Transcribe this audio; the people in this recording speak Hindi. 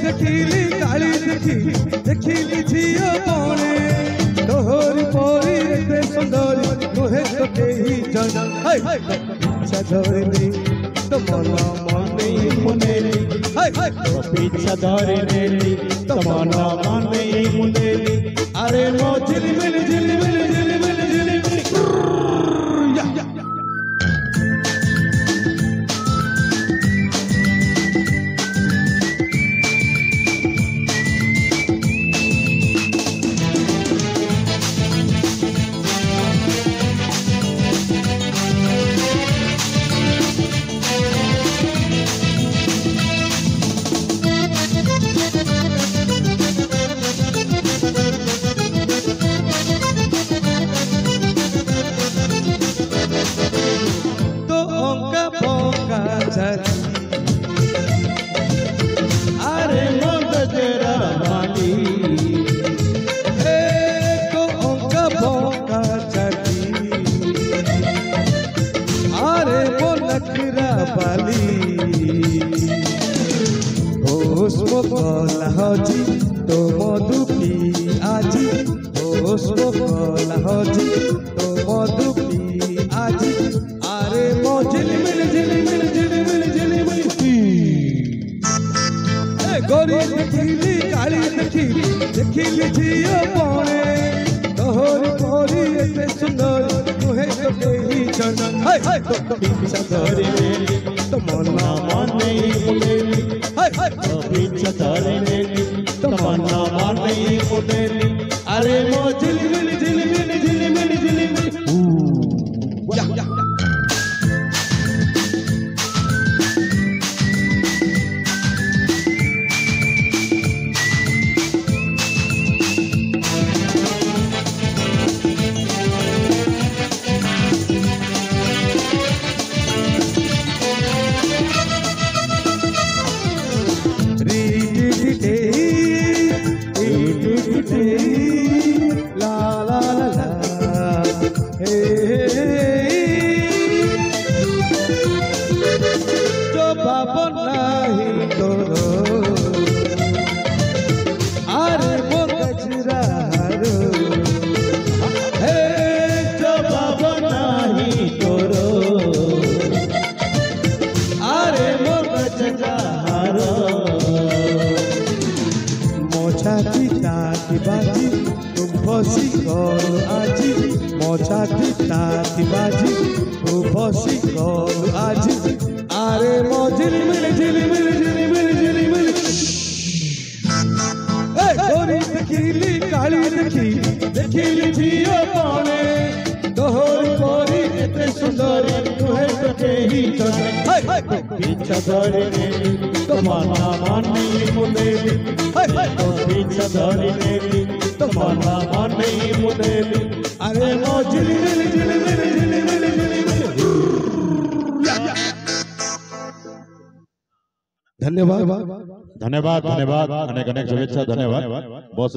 देखिली काली देखिली झियो बणे तोहरी परी एते सुंदरी नुहे तो केही जन पीछा धरली तो मन मने मुनेली पीछा धरली तो मन मने मुनेली अरे मो झिलमिल झिलमिल झिलमिल झिलमिल अरे मन तेरा माली तो अंक बोका चली अरे वो नखरा बाली होश कला हजी तो मधु पी आजी होश कला हजी तो मधु पी आजी अरे मो झिलमिल झिलमिल झिलमिल झिलमिल गोरी देखिली काली देखिली झियो बणे तोहरी परी एते सुंदर नुहे तो केही जन पीछा धरली तो मन मने मुनेली पीछा धरली तो मन मने मुनेली अरे मो झिलमिल झिलमिल झिलमिल झिलमिल ला ला ला ला हे जो बाबा नहीं तोरो अरे वो गजरा रो हे जो बाबा नहीं तोरो अरे वो गजरा रो मोछाती ताती बाजी तुम फसी करो आजी मोछाती ताती बाजी तुम फसी करो आजी अरे मो झिलमिल झिलमिल झिलमिल झिलमिल गोरी देखिली काली देखिली झियो बणे तोहरी परी एते सुंदरी नुहे तो केही जन पीछा धरली तो मन मने मुनेली पीछा धरली तो मन मने मुनेली अरे मो झिलमिल झिलमिल झिलमिल झिलमिल धन्यवाद धन्यवाद धन्यवाद अनेक अनेक शुभेच्छा धन्यवाद बहुत